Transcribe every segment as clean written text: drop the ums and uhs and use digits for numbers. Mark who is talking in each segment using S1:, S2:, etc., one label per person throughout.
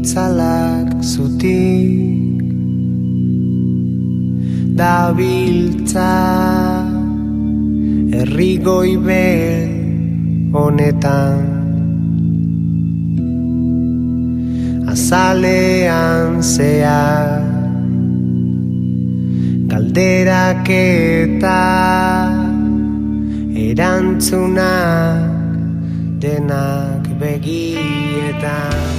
S1: itzalak zutik dabiltza herri goiben honetan azalean zehar galderak eta erantzunak denak begietan.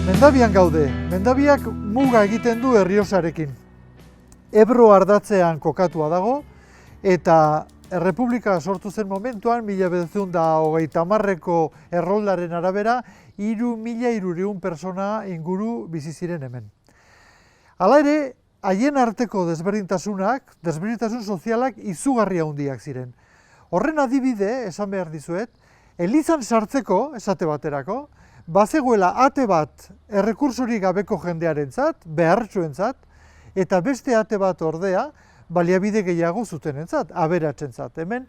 S2: Mendabian gaude, Mendabiak muga egiten du Errioxarekin. Ebro ardatzean kokatua dago, eta Errepublika sortu zen momentuan, 1930ko erroldaren arabera, 3.300 pertsona inguru bizi ziren hemen. Hala ere, haien arteko desberdintasun sozialak izugarri handiak ziren. Horren adibide, esan behar dizuet, elizan sartzeko, esate baterako, bazegoela ate bat errekursorik gabeko jendearentzat, behartsuentzat, eta beste ate bat ordea, baliabide gehiago zutenentzat, aberatsentzat. Hemen,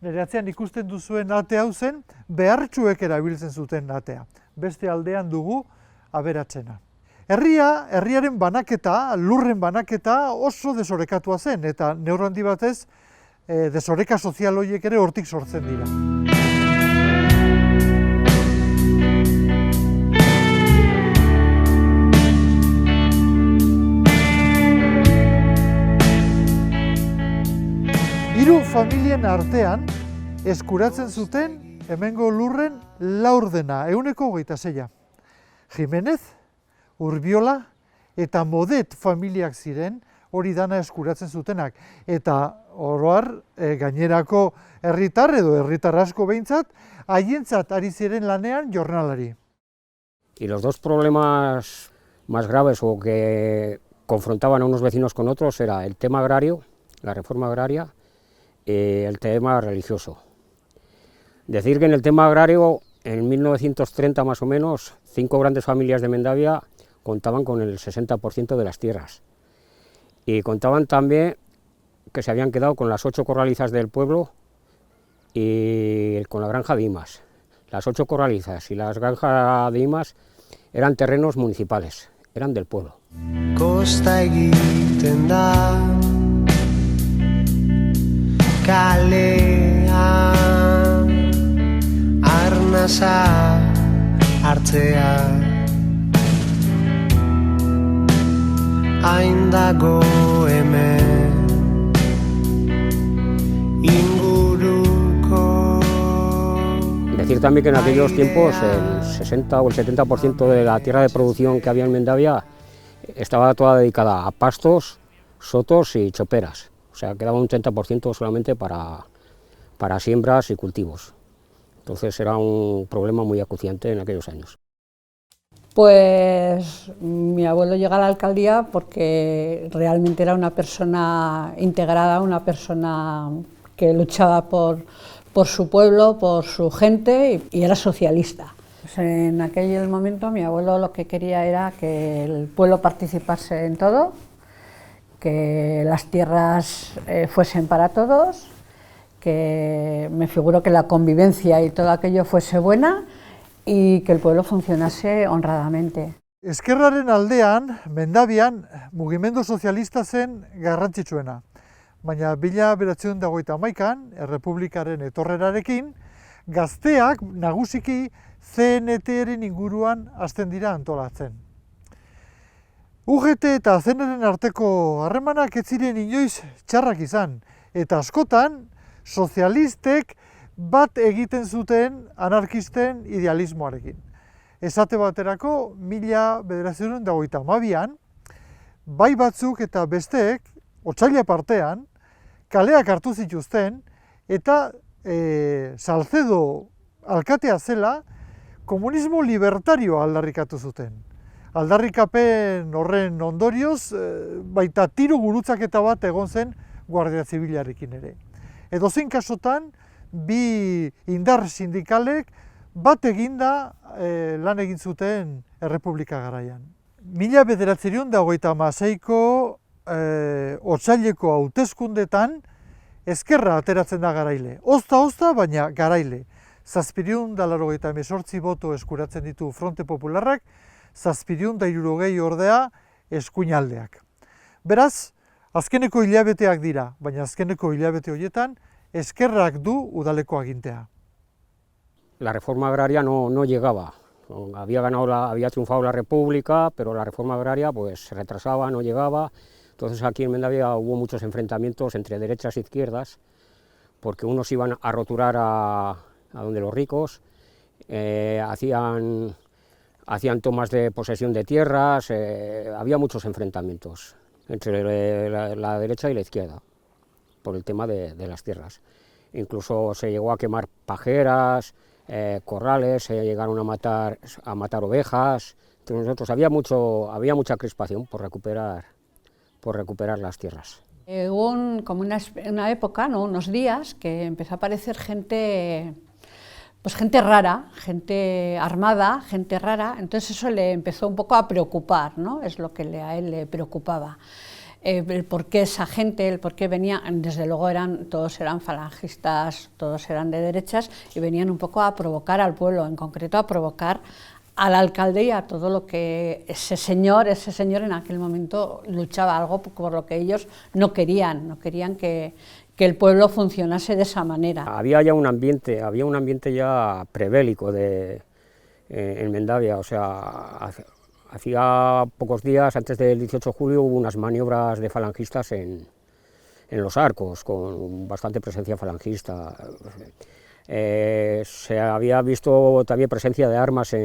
S2: nire atzean ikusten duzuen ate hau zen, behartsuek erabiltzen zuten atea. Beste aldean dugu aberatsena. Herriaren banaketa, lurren banaketa oso desorekatua zen, eta neurri handi batez, desoreka sozial horiek ere hortik sortzen dira. Hiru familien artean eskuratzen zuten hemengo lurren laurdena, 26%. Jimenez, Urbiola eta Modet familiak ziren hori dana eskuratzen zutenak. Eta oro har, gainerako herritar edo herritar asko behintzat, haientzat ari ziren lanean jornalari.
S3: Y los dos problemas más graves o que confrontaban a unos vecinos con otros era el tema agrario, la reforma agraria, y el tema religioso. Decir que en el tema agrario, en 1930 más o menos, 5 grandes familias de Mendavia contaban con el 60% de las tierras. Y contaban también que se habían quedado con las 8 corralizas del pueblo y con la granja de Imas. Las 8 corralizas y las granjas de Imas eran terrenos municipales, eran del pueblo.
S1: Kosta egiten da kalean arnasa hartzea hain dago hemen inguruko.
S3: Decir también que en aquellos tiempos el 60 o el 70% de la tierra de producción que había en Mendavia estaba toda dedicada a pastos, sotos y choperas. O sea, quedaba un 30% solamente para siembras y cultivos. Entonces era un problema muy acuciante en aquellos años.
S4: Pues mi abuelo llega a la alcaldía porque realmente era una persona integrada, una persona que luchaba por su pueblo, por su gente y era socialista. Pues en aquel momento mi abuelo lo que quería era que el pueblo participase en todo, que las tierras fuesen para todos, que me figuro que la convivencia y todo aquello fuese buena y que el pueblo funcionase honradamente.
S2: Ezkerraren aldean, Mendabian, mugimendu sozialista zen garrantzitsuena. Baina 1951an, Errepublikaren etorrerarekin, gazteak nagusiki CNT-ren inguruan hasten dira antolatzen. UGT eta CNT-ren arteko harremanak ez ziren inoiz txarrak izan, eta askotan sozialistek bat egiten zuten anarkisten idealismoarekin. Esate baterako, 1952an, bai batzuk eta besteek, otsaila partean, kaleak hartu zituzten, eta Salcedo alkatea zela, komunismo libertarioa aldarrikatu zuten. Aldarrikapen horren ondorioz, baita tiro gurutzaketa bat egon zen Guardia Zibilarekin ere. Edozein kasutan, bi indar sindikalek bat eginda lan egin zuten Errepublika garaian. 1956ko otsaileko hauteskundetan ezkerra ateratzen da garaile. Ozta, baina garaile. 788 boto eskuratzen ditu Fronte Popularrak, 760 ordea eskuinaldeak. Beraz, azkeneko hilabeteak dira, baina azkeneko hilabete horietan eskerrak du udaleko agintea.
S3: La reforma agraria no llegaba. Había triunfado la República, pero la reforma agraria pues se retrasaba, no llegaba. Entonces aquí en Mendavia hubo muchos enfrentamientos entre derechas e izquierdas, porque unos iban a roturar a donde los ricos, hacían tomas de posesión de tierras, había muchos enfrentamientos entre la derecha y la izquierda por el tema de las tierras. Incluso se llegó a quemar pajeras, corrales, se llegaron a matar ovejas. Entonces nosotros había mucha crispación por recuperar las tierras.
S4: Hubo como una época, ¿no? Unos días, que empezó a aparecer gente, pues gente rara, gente armada, gente rara. Entonces eso le empezó un poco a preocupar, ¿no? Es lo que a él le preocupaba. El por qué esa gente, el por qué venían, desde luego todos eran falangistas, todos eran de derechas y venían un poco a provocar al pueblo, en concreto a provocar al alcalde y a todo lo que ese señor en aquel momento luchaba, algo por lo que ellos no querían que el pueblo funcionase de esa manera.
S3: Había un ambiente ya prebélico en Mendavia, o sea, hacía pocos días, antes del 18 de julio, hubo unas maniobras de falangistas en los Arcos, con bastante presencia falangista. Se había visto también presencia de armas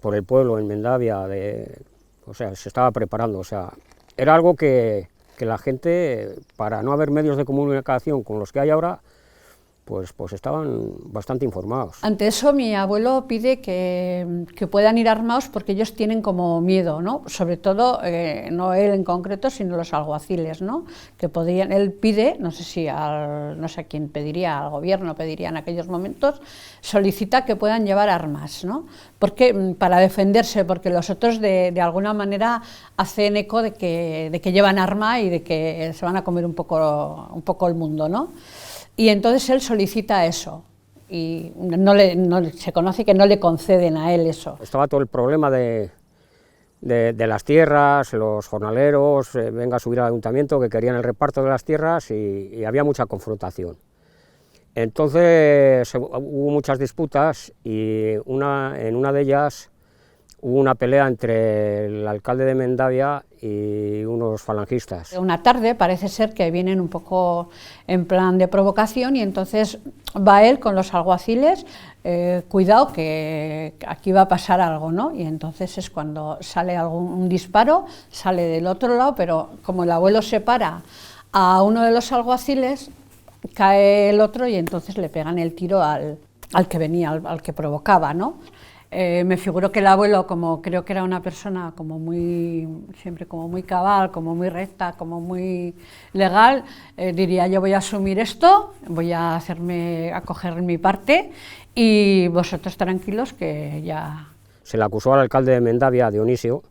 S3: por el pueblo, en Mendavia, o sea, se estaba preparando, o sea, era algo que la gente, para no haber medios de comunicación con los que hay ahora, pues estaban bastante informados.
S4: Ante eso mi abuelo pide que puedan ir armados porque ellos tienen como miedo, ¿no? Sobre todo, no él en concreto, sino los alguaciles, ¿no? Que podían, él pide, no sé a quién pediría, al gobierno pediría en aquellos momentos, solicita que puedan llevar armas, ¿no? Porque, para defenderse, porque los otros de alguna manera hacen eco de que llevan arma y de que se van a comer un poco el mundo, ¿no? Y entonces él solicita eso, y se conoce que no le conceden a él eso.
S3: Estaba todo el problema de las tierras, los jornaleros, venga a subir al ayuntamiento, que querían el reparto de las tierras, y había mucha confrontación. Entonces hubo muchas disputas, y en una de ellas hubo una pelea entre el alcalde de Mendavia y unos falangistas.
S4: Una tarde parece ser que vienen un poco en plan de provocación y entonces va él con los alguaciles, cuidado que aquí va a pasar algo, ¿no? Y entonces es cuando sale un disparo, sale del otro lado, pero como el abuelo se para a uno de los alguaciles, cae el otro y entonces le pegan el tiro al que venía, al que provocaba, ¿no? Me figuro que el abuelo, como creo que era una persona siempre como muy cabal, como muy recta, como muy legal, diría: yo voy a asumir esto, voy a coger mi parte y vosotros tranquilos que ya...
S3: Se le acusó al alcalde de Mendavia, Dionisio,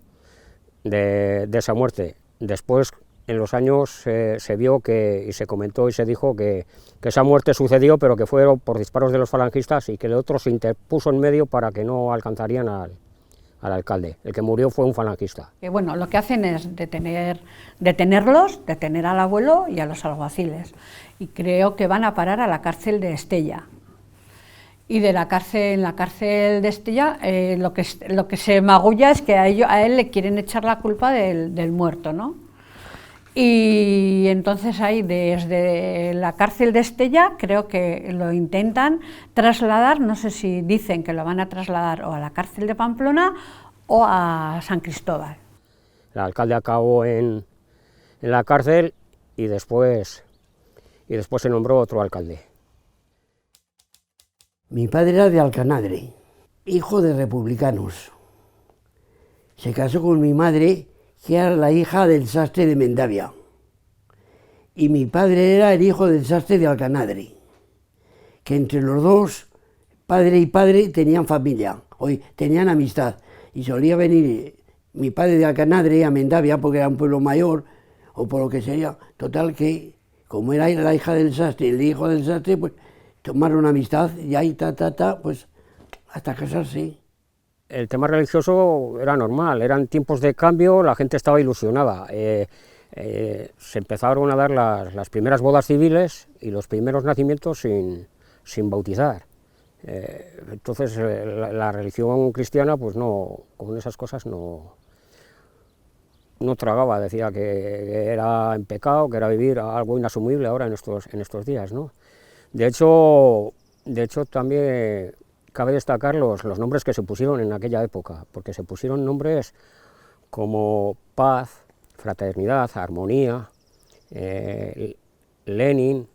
S3: de esa muerte. Después, en los años, se vio y se comentó y se dijo que esa muerte sucedió, pero que fueron por disparos de los falangistas y que el otro se interpuso en medio para que no alcanzarían al alcalde. El que murió fue un falangista.
S4: Que bueno, lo que hacen es detenerlos, detener al abuelo y a los alguaciles. Y creo que van a parar a la cárcel de Estella. Y en la cárcel de Estella, lo que se magulla es que a él le quieren echar la culpa del muerto, ¿no? Y entonces ahí, desde la cárcel de Estella, creo que lo intentan trasladar, no sé si dicen que lo van a trasladar o a la cárcel de Pamplona o a San Cristóbal.
S3: El alcalde acabó en la cárcel y después se nombró otro alcalde.
S5: Mi padre era de Alcanadre, hijo de republicanos. Se casó con mi madre, que era la hija del sastre de Mendavia, y mi padre era el hijo del sastre de Alcanadre, que entre los dos, padre y padre, tenían familia, tenían amistad, y solía venir mi padre de Alcanadre a Mendavia porque era un pueblo mayor, o por lo que sería. Total que, como era la hija del sastre y el hijo del sastre, pues tomaron amistad y ahí pues hasta casarse.
S3: El tema religioso era normal, eran tiempos de cambio, la gente estaba ilusionada. Se empezaron a dar las primeras bodas civiles y los primeros nacimientos sin bautizar. Entonces la religión cristiana, pues no, con esas cosas no tragaba, decía que era en pecado, que era vivir algo inasumible ahora en estos días, ¿no? De hecho también cabe destacar los nombres que se pusieron en aquella época, porque se pusieron nombres como paz, fraternidad, armonía, Lenin,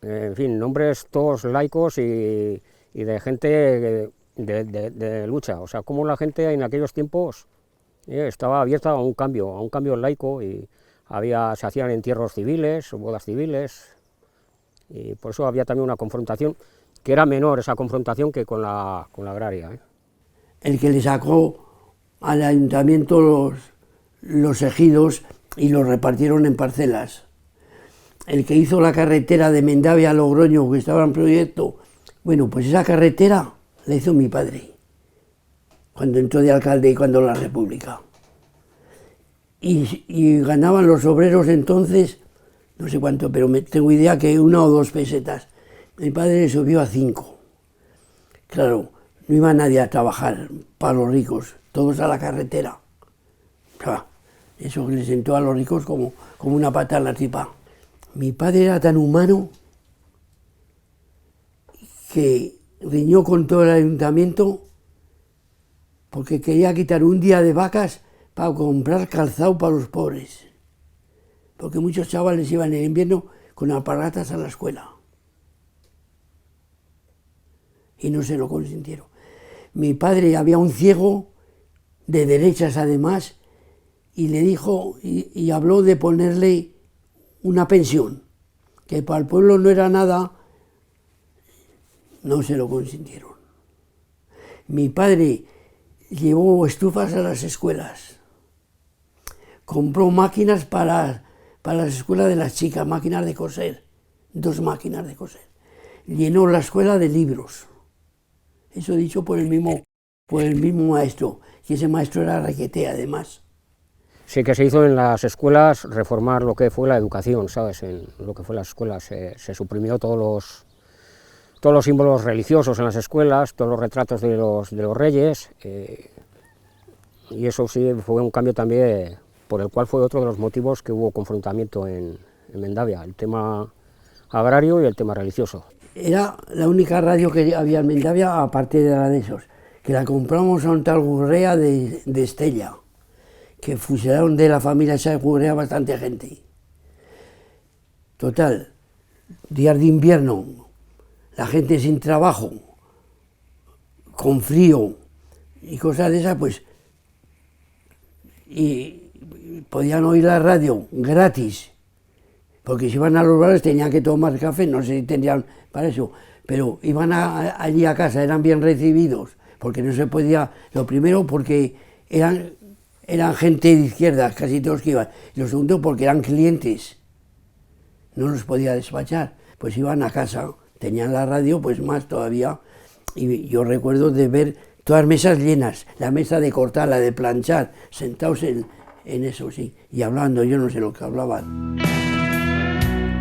S3: en fin, nombres todos laicos y de gente de lucha. O sea, cómo la gente en aquellos tiempos estaba abierta a un cambio laico, y se hacían entierros civiles, bodas civiles, y por eso había también una confrontación, que era menor esa confrontación que con la agraria.
S5: El que le sacó al ayuntamiento los ejidos y los repartieron en parcelas. El que hizo la carretera de Mendavia a Logroño, que estaba en proyecto, bueno, pues esa carretera la hizo mi padre, cuando entró de alcalde y cuando la República. Y ganaban los obreros entonces, no sé cuánto, pero tengo idea que 1 o 2 pesetas. Mi padre le subió a 5. Claro, no iba nadie a trabajar para los ricos, todos a la carretera. Eso le sentó a los ricos como una pata en la tripa. Mi padre era tan humano que riñó con todo el ayuntamiento porque quería quitar un día de vacas para comprar calzado para los pobres, porque muchos chavales iban en el invierno con alpargatas a la escuela y no se lo consintieron. Mi padre, había un ciego de derechas además, y le dijo y habló de ponerle una pensión, que para el pueblo no era nada, no se lo consintieron. Mi padre llevó estufas a las escuelas, compró máquinas para las escuelas de las chicas, máquinas de coser, 2 máquinas de coser. Llenó la escuela de libros. Eso dicho por el mismo maestro, y ese maestro era Requete, además.
S3: Sí que se hizo en las escuelas reformar lo que fue la educación, ¿sabes? En lo que fue las escuelas se suprimió todos los símbolos religiosos en las escuelas, todos los retratos de los reyes, y eso sí fue un cambio también, por el cual fue otro de los motivos que hubo confrontamiento en Mendavia, el tema agrario y el tema religioso.
S5: Era la única radio que había en Mendavia, aparte de la de esos, que la compramos a un tal Gurrea de Estella, que fusilaron de la familia esa de Gurrea bastante gente. Total, días de invierno, la gente sin trabajo, con frío y cosas de esas, pues, y podían oír la radio gratis, porque si iban a los bares tenían que tomar café, no sé si tenían para eso, pero iban allí a casa, eran bien recibidos, porque no se podía, lo primero porque eran gente de izquierda, casi todos que iban, y lo segundo porque eran clientes, no los podía despachar, pues iban a casa, tenían la radio, pues más todavía, y yo recuerdo de ver todas mesas llenas, la mesa de cortar, la de planchar, sentados en eso, sí, y hablando, yo no sé lo que hablaban.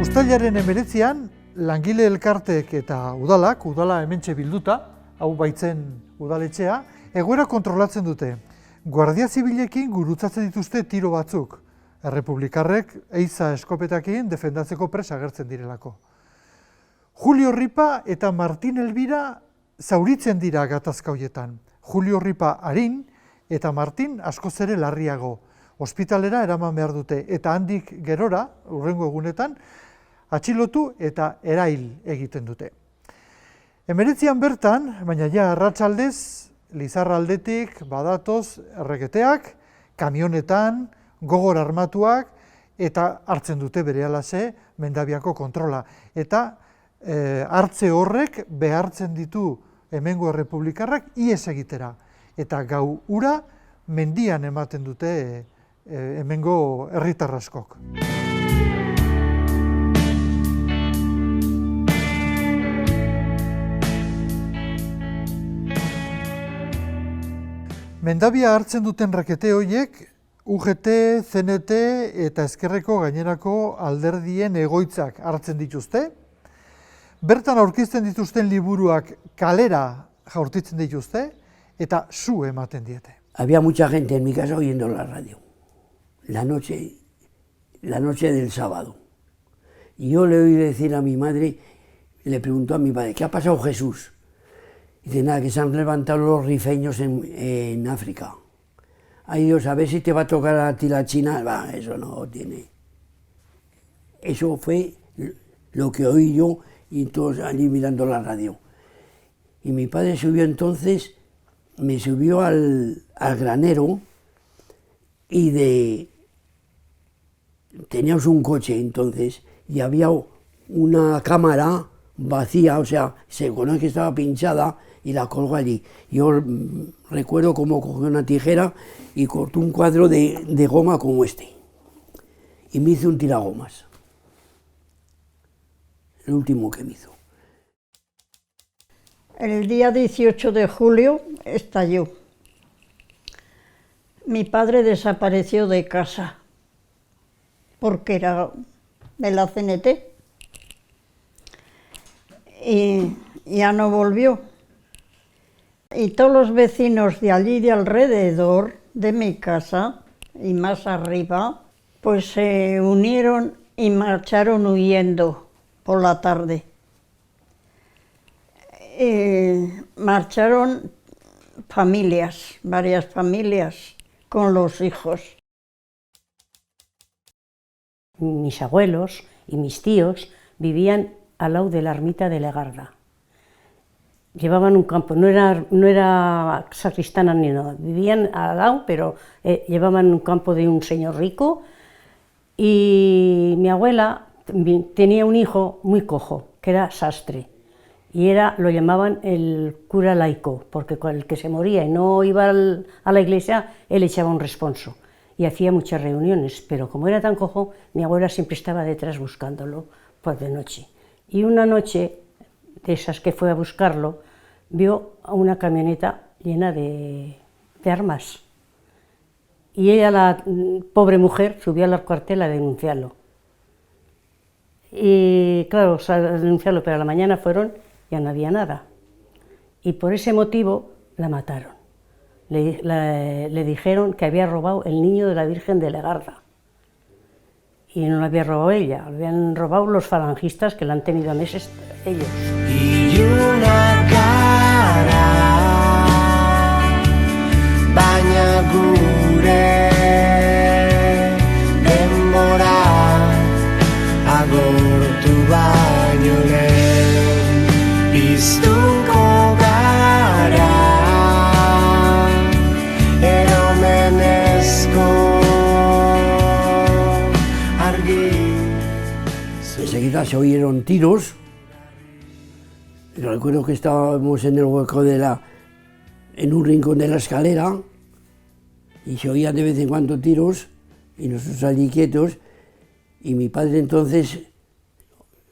S2: Uztailaren 19an, langile elkarteek eta udala hementxe bilduta, hau baitzen udaletxea, egoera kontrolatzen dute. Guardia Zibilekin gurutzatzen dituzte tiro batzuk. Errepublikarrek eiza eskopetakin defendatzeko presa agertzen direlako. Julio Ripa eta Martin Elbira zauritzen dira gatazka hoietan. Julio Ripa arin eta Martin askoz ere larriago. Ospitalera eraman behar dute eta handik gerora, hurrengo egunetan, atxilotu eta erail egiten dute. 19an bertan, baina ja arratsaldez, Lizarraldetik badatoz erregeteak, kamionetan, gogor armatuak, eta hartzen dute berehalase Mendabiako kontrola. Eta hartze horrek behartzen ditu hemengo errepublikarrak ihes egitera. Eta gau ura mendian ematen dute hemengo herritar askok. Mendabia hartzen duten rakete horiek UGT, CNT eta Ezkerreko gainerako alderdien egoitzak hartzen dituzte. Bertan aurkizten dituzten liburuak kalera jaurtitzen dituzte eta su ematen diete.
S5: Había mucha gente en mi casa oyendo la radio, la noche del sábado. Y yo le oí decir a mi madre, le preguntó a mi padre, ¿qué ha pasado Jesús? Y dice, nada, que se han levantado los rifeños en África. Ay Dios, a ver si te va a tocar a ti la China. Va, eso no tiene. Eso fue lo que oí yo y todos allí mirando la radio. Y mi padre subió entonces, me subió al granero y teníamos un coche entonces y había una cámara vacía, o sea, se conoce que estaba pinchada y la colgó allí. Yo recuerdo cómo cogió una tijera y cortó un cuadro de goma como este. Y me hizo un tiragomas. El último que me hizo.
S6: El día 18 de julio estalló. Mi padre desapareció de casa porque era de la CNT y ya no volvió. Y todos los vecinos de allí de alrededor de mi casa y más arriba, pues se unieron y marcharon huyendo por la tarde. Marcharon familias, varias familias, con los hijos.
S7: Mis abuelos y mis tíos vivían al lado de la ermita de Legarda. Llevaban un campo, no era sacristana ni nada, vivían al lado, pero llevaban un campo de un señor rico. Y mi abuela tenía un hijo muy cojo, que era sastre, y lo llamaban el cura laico, porque con el que se moría y no iba a la iglesia, él echaba un responso. Y hacía muchas reuniones, pero como era tan cojo, mi abuela siempre estaba detrás buscándolo por de noche. Y una noche, de esas que fue a buscarlo, vio a una camioneta llena de armas. Y ella, la pobre mujer, subió al cuartel a denunciarlo. Y claro, a denunciarlo, pero a la mañana fueron, ya no había nada. Y por ese motivo la mataron. Le dijeron que había robado el niño de la Virgen de Legarda. Y no lo había robado ella, lo habían robado los falangistas que la han tenido meses ellos.
S1: Y una cara, baina gure denbora agortu baino lehen piztuko gara eromenezko argi.
S5: Enseguida se oyeron tiros. Recuerdo que estábamos en el hueco en un rincón de la escalera y se oían de vez en cuando tiros y nosotros allí quietos, y mi padre entonces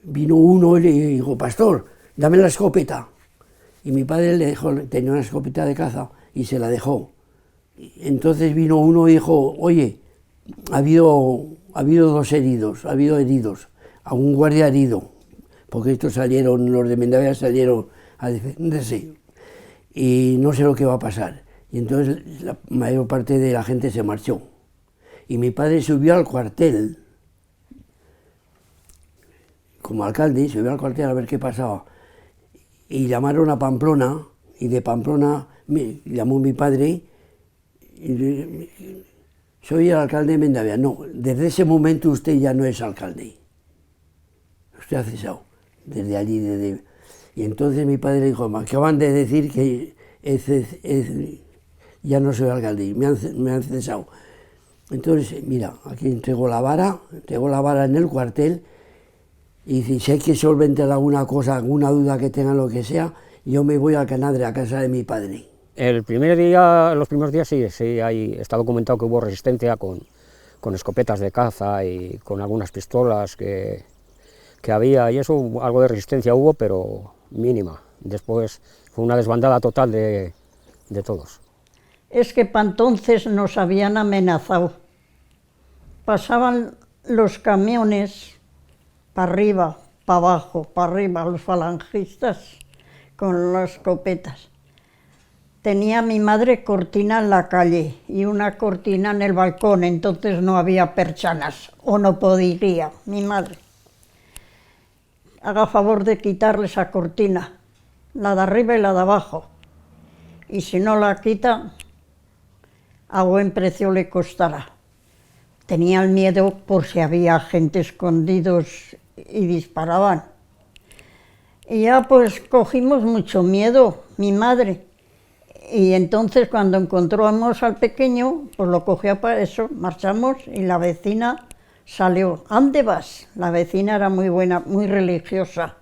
S5: vino uno y le dijo, pastor, dame la escopeta. Y mi padre le dejó, tenía una escopeta de caza y se la dejó. Entonces vino uno y dijo, oye, ha habido dos heridos, ha habido heridos, a un guardia herido, porque estos salieron, los de Mendavia salieron a defenderse y no sé lo que va a pasar. Y entonces la mayor parte de la gente se marchó. Y mi padre subió al cuartel, como alcalde, subió al cuartel a ver qué pasaba. Y llamaron a Pamplona, y de Pamplona me llamó mi padre, y soy el alcalde de Mendavia. No, desde ese momento usted ya no es alcalde. Usted ha cesado. Desde allí, y entonces mi padre dijo, me acaban de decir que ya no soy alcalde, me han cesado. Entonces, mira, aquí entregó la vara en el cuartel, y dice, si hay que solventar alguna cosa, alguna duda que tengan, lo que sea, yo me voy al Canadre, a casa de mi padre.
S3: Los primeros días sí, está documentado que hubo resistencia con escopetas de caza y con algunas pistolas que había, y eso, algo de resistencia hubo, pero mínima. Después fue una desbandada total de todos.
S6: Es que para entonces nos habían amenazado. Pasaban los camiones para arriba, para abajo, para arriba, los falangistas con las escopetas. Tenía mi madre cortina en la calle y una cortina en el balcón, entonces no había persianas, o no podría mi madre. Haga favor de quitarle esa cortina, la de arriba y la de abajo. Y si no la quita, a buen precio le costará. Tenía el miedo por si había gente escondidos y disparaban. Y ya pues cogimos mucho miedo, mi madre. Y entonces cuando encontramos al pequeño, pues lo cogió para eso, marchamos y la vecina salió. ¿A dónde vas? La vecina era muy buena, muy religiosa.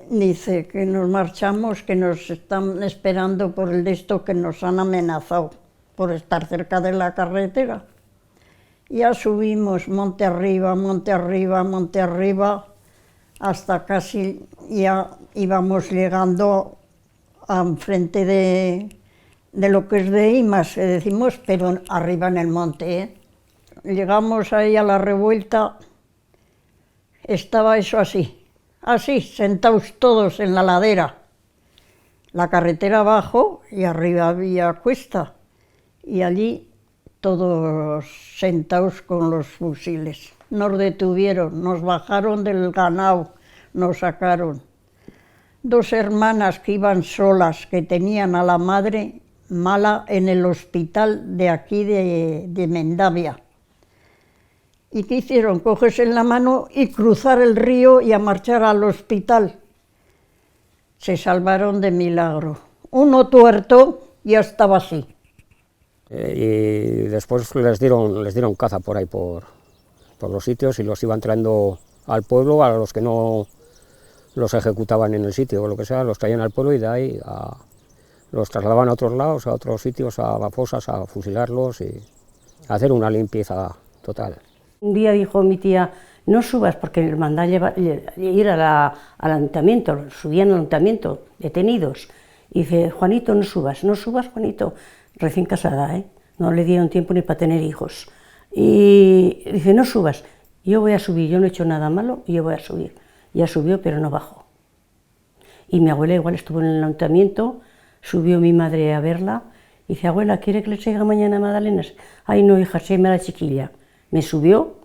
S6: Dice que nos marchamos, que nos están esperando por el de esto, que nos han amenazado por estar cerca de la carretera. Ya subimos monte arriba, monte arriba, monte arriba, hasta casi ya íbamos llegando enfrente de lo que es de Imas, que decimos, pero arriba en el monte, ¿eh? Llegamos ahí a la revuelta, estaba eso así, sentados todos en la ladera, la carretera abajo y arriba había cuesta, y allí todos sentados con los fusiles. Nos detuvieron, nos bajaron del ganado, nos sacaron. 2 hermanas que iban solas, que tenían a la madre mala en el hospital de aquí de Mendavia. ¿Y qué hicieron? Cogerse en la mano y cruzar el río y a marchar al hospital. Se salvaron de milagro. Uno tuerto ya estaba así.
S3: Y después les dieron caza por ahí, por los sitios, y los iban trayendo al pueblo, a los que no los ejecutaban en el sitio o lo que sea, los traían al pueblo y de ahí los trasladaban a otros lados, a otros sitios, a fosas, a fusilarlos y a hacer una limpieza total.
S7: Un día dijo mi tía, no subas, porque les mandaba ir al ayuntamiento, subían al ayuntamiento, detenidos. Y dice, Juanito, no subas, Juanito, recién casada, no le dieron tiempo ni para tener hijos. Y dice, no subas, yo voy a subir, yo no he hecho nada malo y yo voy a subir. Ya subió, pero no bajó. Y mi abuela igual estuvo en el ayuntamiento, subió mi madre a verla, y dice, abuela, ¿quiere que le traiga mañana magdalenas? Ay, no, hija, se me la chiquilla. Me subió,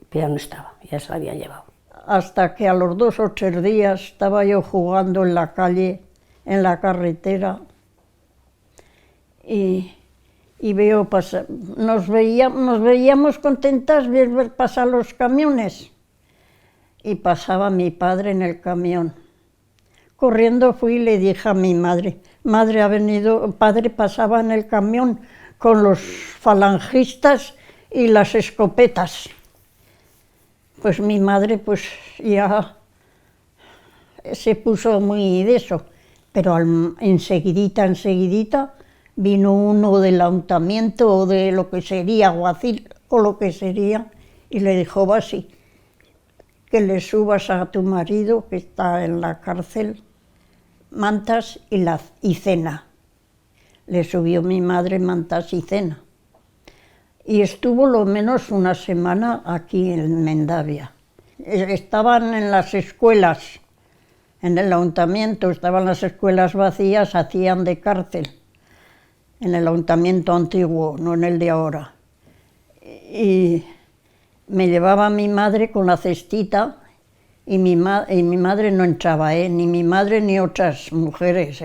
S7: pero ya no estaba, ya se la habían llevado.
S6: Hasta que a los 2 o 3 días estaba yo jugando en la calle, en la carretera, y veo pasar, nos veíamos contentas de ver pasar los camiones. Y pasaba mi padre en el camión. Corriendo fui y le dije a mi madre, madre, ha venido, padre pasaba en el camión con los falangistas y las escopetas. Pues mi madre pues ya se puso muy de eso, pero enseguidita vino uno del ayuntamiento o de lo que sería, alguacil o lo que sería, y le dijo, va así, que le subas a tu marido, que está en la cárcel, mantas y cena. Le subió mi madre mantas y cena. Y estuvo lo menos una semana aquí en Mendavia. Estaban en las escuelas, en el ayuntamiento, estaban las escuelas vacías, hacían de cárcel, en el ayuntamiento antiguo, no en el de ahora. Y me llevaba mi madre con la cestita y mi madre no entraba, ni mi madre ni otras mujeres,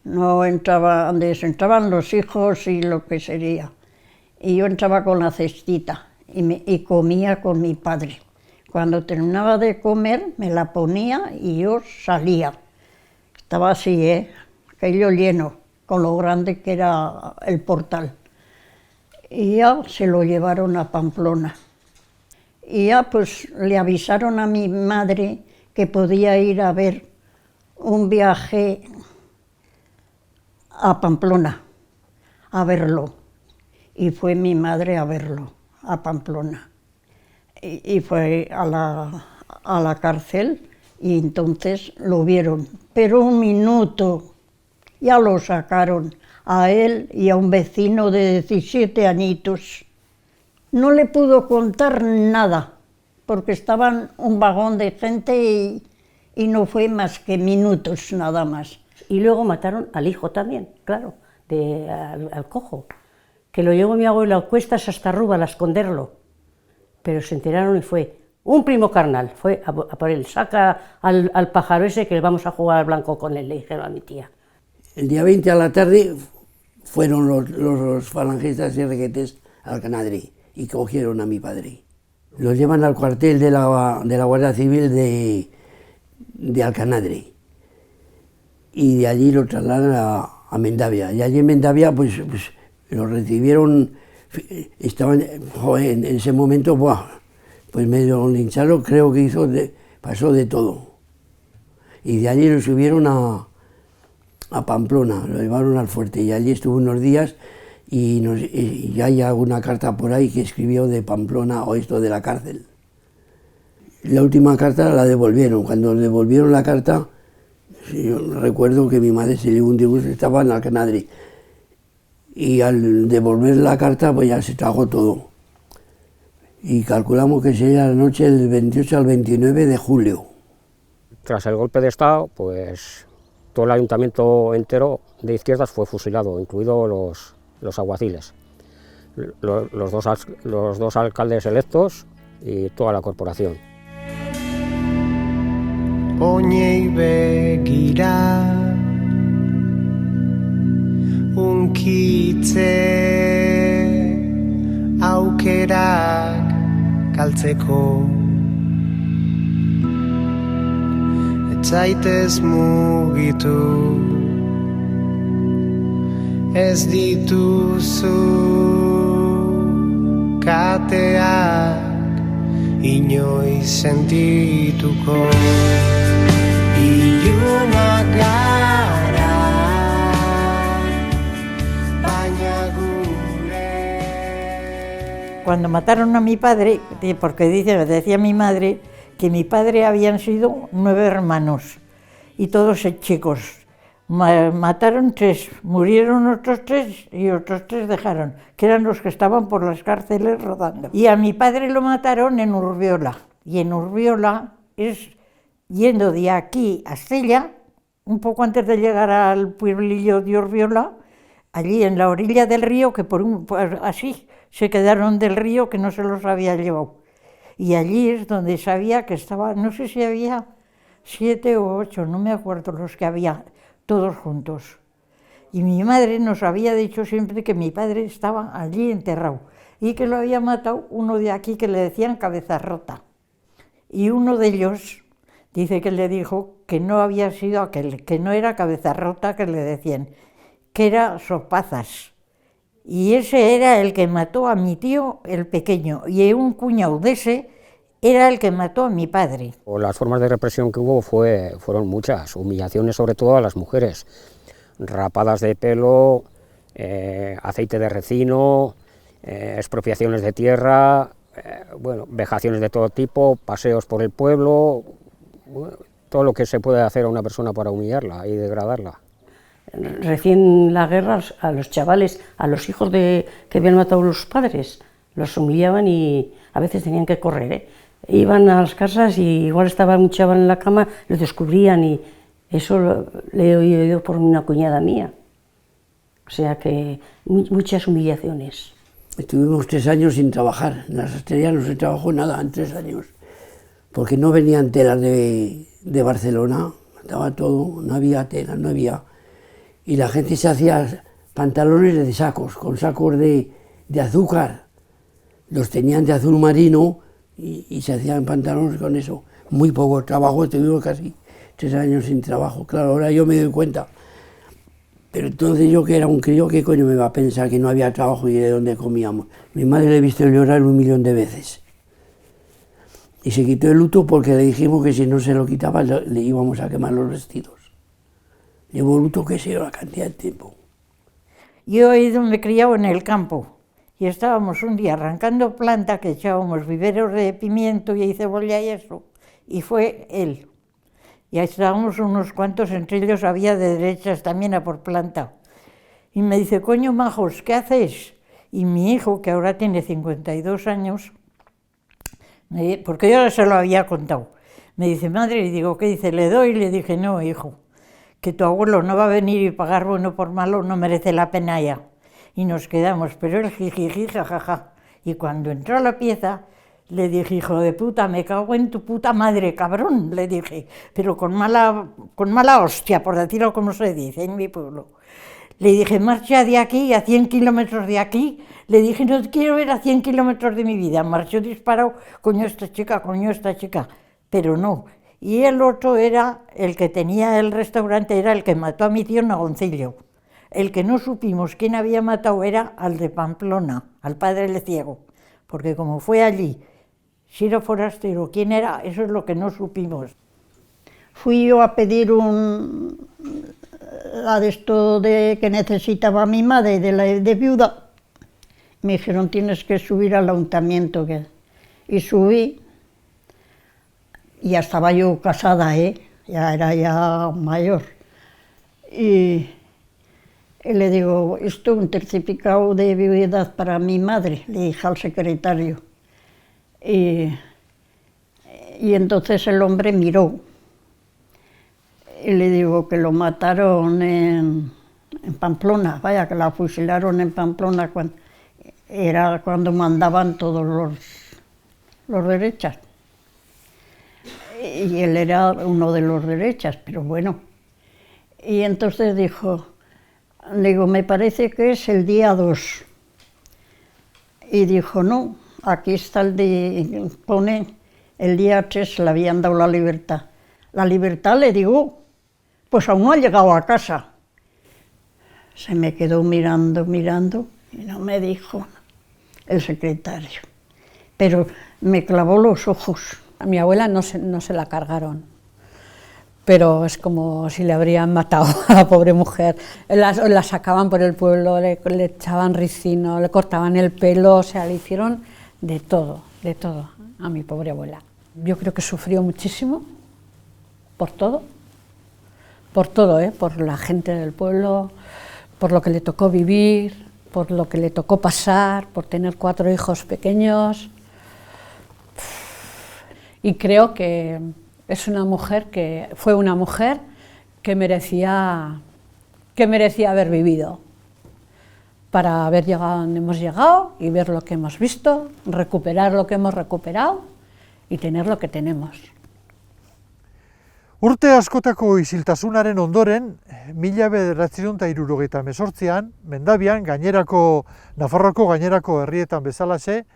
S6: no entraba, entraban los hijos y lo que sería. Y yo entraba con la cestita y comía con mi padre. Cuando terminaba de comer me la ponía y yo salía. Estaba así, aquello lleno, con lo grande que era el portal. Y ya se lo llevaron a Pamplona. Y ya pues le avisaron a mi madre que podía ir a ver un viaje a Pamplona, a verlo. Y fue mi madre a verlo, a Pamplona. Y fue a la cárcel y entonces lo vieron. Pero un minuto, ya lo sacaron a él y a un vecino de 17 añitos. No le pudo contar nada, porque estaban un vagón de gente y no fue más que minutos nada más.
S7: Y luego mataron al hijo también, claro, al cojo, que lo llevó mi abuelo a cuestas hasta Ruba a esconderlo, pero se enteraron y fue un primo carnal, fue a por él, saca al pájaro ese que vamos a jugar al blanco con él, le dijeron a mi tía.
S5: El día 20 a la tarde fueron los falangistas y requetes al Alcanadri y cogieron a mi padre. Los llevan al cuartel de la Guardia Civil de Alcanadri y de allí lo trasladan a Mendavia. Y allí en Mendavia pues lo recibieron, estaban, joder, en ese momento, buah, pues medio lincharon, creo que pasó de todo. Y de allí lo subieron a Pamplona, lo llevaron al fuerte y allí estuvo unos días y hay alguna carta por ahí que escribió de Pamplona o esto de la cárcel. La última carta la devolvieron. Cuando devolvieron la carta, yo recuerdo que mi madre se llevó un disgusto, estaba en Alcanadri. Y al devolver la carta, pues ya se tragó todo. Y calculamos que sería la noche del 28 al 29 de julio.
S3: Tras el golpe de Estado, pues todo el ayuntamiento entero de izquierdas fue fusilado, incluidos los alguaciles, los dos alcaldes electos y toda la corporación.
S1: Oinei begira unkitze aukerak galtzeko ez zaitez mugitu ez dituzu kateak inoiz sentituko ilunak gara baina gure.
S8: Cuando mataron a mi padre, porque decía mi madre que mi padre habían sido 9 hermanos y todos chicos. Mataron 3, murieron otros 3 y otros 3 dejaron, que eran los que estaban por las cárceles rodando. Y a mi padre lo mataron en Urbiola, y en Urbiola es yendo de aquí a Estella, un poco antes de llegar al pueblillo de Urbiola, allí en la orilla del río, que así se quedaron del río que no se los había llevado. Y allí es donde sabía que estaba, no sé si había 7 o 8, no me acuerdo los que había, todos juntos. Y mi madre nos había dicho siempre que mi padre estaba allí enterrado y que lo había matado uno de aquí que le decían Cabeza Rota. Y uno de ellos dice que le dijo que no había sido aquel, que no era Cabeza Rota que le decían, que era Sopazas. Y ese era el que mató a mi tío, el pequeño, y un cuñado de ese era el que mató a mi padre.
S3: Las formas de represión que hubo fueron muchas, humillaciones sobre todo a las mujeres, rapadas de pelo, aceite de recino, expropiaciones de tierra, bueno, vejaciones de todo tipo, paseos por el pueblo, bueno, todo lo que se puede hacer a una persona para humillarla y degradarla.
S7: Recién la guerra, a los chavales, a los hijos que habían matado a los padres, los humillaban y a veces tenían que correr, Iban a las casas y igual estaba un chaval en la cama, lo descubrían y eso lo he oído por una cuñada mía. O sea que muchas humillaciones.
S5: Estuvimos 3 años sin trabajar, en la sastrería no se trabajó nada en 3 años, porque no venían telas de Barcelona, estaba todo, no había tela, no había. Y la gente se hacía pantalones de sacos, con sacos de azúcar, los tenían de azul marino y se hacían pantalones con eso. Muy poco trabajo, estuvimos casi 3 años sin trabajo, claro, ahora yo me doy cuenta. Pero entonces yo que era un crío, ¿qué coño me iba a pensar que no había trabajo y de dónde comíamos? Mi madre le he visto llorar 1.000.000 de veces. Y se quitó el luto porque le dijimos que si no se lo quitaba le íbamos a quemar los vestidos. Llevo luto que sé la cantidad de tiempo.
S8: Yo he ido, me he criado en el campo y estábamos un día arrancando planta que echábamos viveros de pimiento y cebolla y eso, y fue él. Y ahí estábamos unos cuantos, entre ellos había de derechas también a por planta. Y me dice, coño, majos, ¿qué hacéis? Y mi hijo, que ahora tiene 52 años, porque yo se lo había contado, me dice, madre, y digo, ¿qué dice? ¿Le doy? Y le dije, no, hijo, que tu abuelo no va a venir y pagar bueno por malo, no merece la pena ya. Y nos quedamos, pero el jijiji, jajaja. Y cuando entró a la pieza, le dije, hijo de puta, me cago en tu puta madre, cabrón, le dije, pero con mala hostia, por decirlo como se dice en mi pueblo. Le dije, marcha de aquí, a 100 kilómetros de aquí. Le dije, no te quiero ver a 100 kilómetros de mi vida. Marchó disparado, coño esta chica, pero no. Y el otro era, el que tenía el restaurante, era el que mató a mi tío Nagoncillo. El que no supimos quién había matado era al de Pamplona, al padre del ciego. Porque como fue allí, si era forastero, quién era, eso es lo que no supimos.
S6: Fui yo a pedir la de esto de que necesitaba mi madre, de viuda. Me dijeron, tienes que subir al ayuntamiento. Y subí, y ya estaba yo casada, ya era ya mayor. Y le digo, esto es un certificado de viudedad para mi madre, le dije al secretario. Y entonces el hombre miró. Y le digo que lo mataron en Pamplona, vaya, que la fusilaron en Pamplona, era cuando mandaban todos los derechas. Y él era uno de los derechas, pero bueno. Y entonces dijo, digo, me parece que es el día 2. Y dijo, no, aquí está pone el día 3, le habían dado la libertad. La libertad, le digo, pues aún no ha llegado a casa. Se me quedó mirando y no me dijo el secretario. Pero me clavó los ojos.
S4: A mi abuela no se la cargaron, pero es como si le habrían matado a la pobre mujer. La sacaban por el pueblo, le echaban ricino, le cortaban el pelo, o sea, le hicieron de todo a mi pobre abuela. Yo creo que sufrió muchísimo por todo, por la gente del pueblo, por lo que le tocó vivir, por lo que le tocó pasar, por tener 4 hijos pequeños. Y creo que fue una mujer que merecía haber vivido para haber llegado a donde hemos llegado y ver lo que hemos visto, recuperar lo que hemos recuperado y tener lo que tenemos.
S2: Urte askotako isiltasunaren ondoren, 1978an, Mendabian, Nafarroako gainerako herrietan bezalaxe,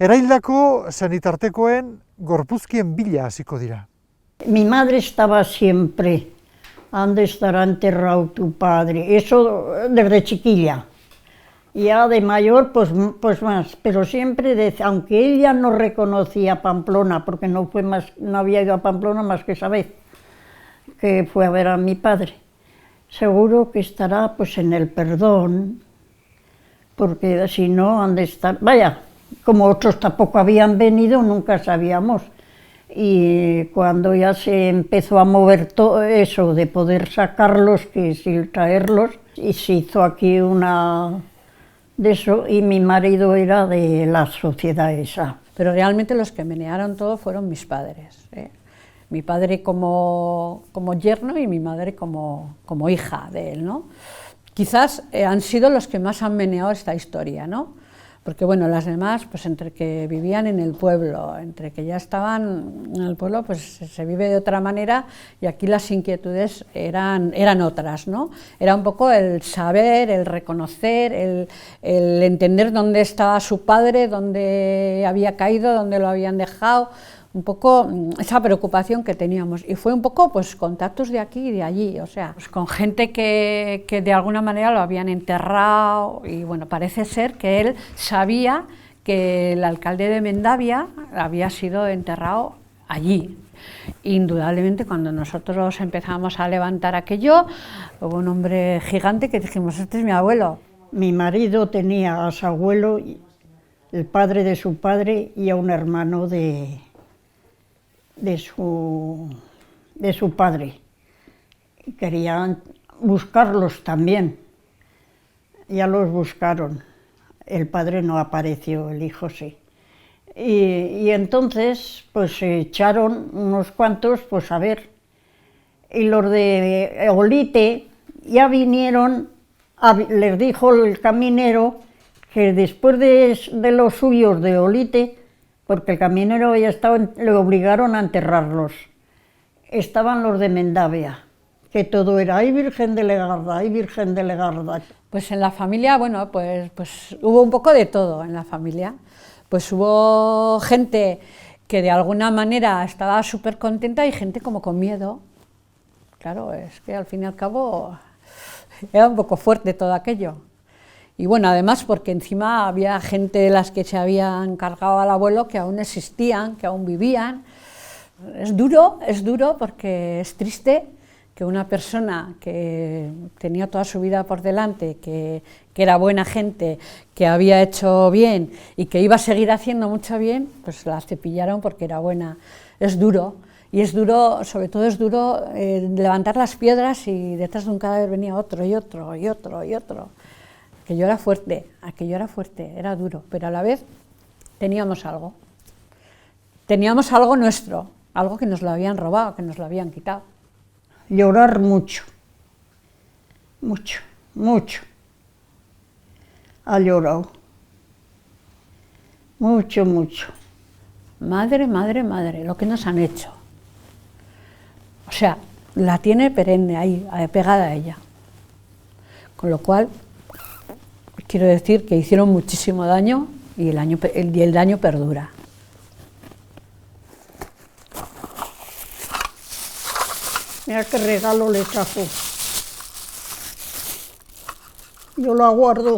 S2: eraildako senitartekoen gorpuzkien bila hasiko dira.
S6: Mi madre estaba siempre, ¿dónde estará enterrado tu padre? Eso desde chiquilla. Ya de mayor, pues más, pero siempre, aunque ella no reconocía Pamplona, porque no había ido a Pamplona más que esa vez, que fue a ver a mi padre, seguro que estará pues en el perdón, porque si no, han de estar, vaya, como otros tampoco habían venido, nunca sabíamos. Y cuando ya se empezó a mover todo eso de poder sacarlos, que sin traerlos, y se hizo aquí una de eso, y mi marido era de la sociedad esa.
S4: Pero realmente los que menearon todo fueron mis padres, ¿eh? Mi padre como yerno y mi madre como hija de él, ¿no? Quizás han sido los que más han meneado esta historia, ¿no? Porque bueno, las demás, pues entre que vivían en el pueblo, entre que ya estaban en el pueblo, pues se vive de otra manera y aquí las inquietudes eran otras, ¿no? Era un poco el saber, el reconocer, el entender dónde estaba su padre, dónde había caído, dónde lo habían dejado, un poco esa preocupación que teníamos, y fue un poco pues contactos de aquí y de allí, o sea, pues, con gente que de alguna manera lo habían enterrado, y bueno, parece ser que él sabía que el alcalde de Mendavia había sido enterrado allí. Indudablemente, cuando nosotros empezamos a levantar aquello, hubo un hombre gigante que dijimos, este es mi abuelo.
S6: Mi marido tenía a su abuelo, el padre de su padre, y a un hermano de su padre. Querían buscarlos también, ya los buscaron. El padre no apareció, el hijo sí. Y entonces, pues se echaron unos cuantos, pues a ver. Y los de Olite ya vinieron, les dijo el caminero que después de los suyos de Olite, porque el caminero había estado, le obligaron a enterrarlos. Estaban los de Mendavia, que todo era, ¡ay Virgen de Legarda, ay Virgen de Legarda!
S4: Pues en la familia, bueno, pues hubo un poco de todo en la familia. Pues hubo gente que de alguna manera estaba súper contenta y gente como con miedo. Claro, es que al fin y al cabo era un poco fuerte todo aquello. Y bueno, además porque encima había gente de las que se habían cargado al abuelo que aún existían, que aún vivían. Es duro porque es triste que una persona que tenía toda su vida por delante, que era buena gente, que había hecho bien y que iba a seguir haciendo mucho bien, pues la cepillaron porque era buena. Es duro, y es duro, sobre todo es duro levantar las piedras y detrás de un cadáver venía otro y otro y otro y otro. Aquello era fuerte, era duro, pero a la vez teníamos algo nuestro, algo que nos lo habían robado, que nos lo habían quitado.
S6: Llorar mucho, mucho, mucho. Ha llorado. Mucho, mucho.
S4: Madre, madre, madre, lo que nos han hecho. O sea, la tiene perenne ahí, pegada a ella. Con lo cual, quiero decir que hicieron muchísimo daño y el daño perdura.
S6: Mira qué regalo le trajo. Yo lo aguardo.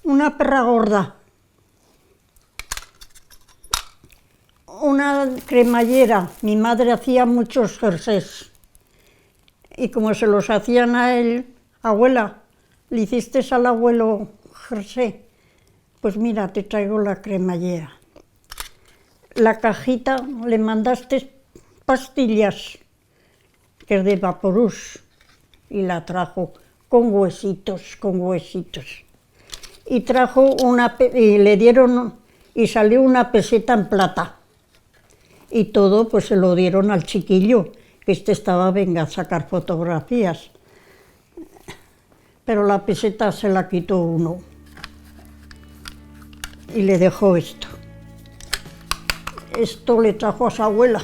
S6: Una perra gorda. Una cremallera. Mi madre hacía muchos jerseys. Y como se los hacían a él, abuela, ¿le hiciste al abuelo jersey? Pues mira, te traigo la cremallera. La cajita le mandaste pastillas, que es de Vaporús, y la trajo con huesitos, Y trajo y le dieron, y salió una peseta en plata. Y todo pues se lo dieron al chiquillo, que estaba, venga, a sacar fotografías. Pero la peseta se la quitó uno. Y le dejó esto. Esto le trajo a su abuela.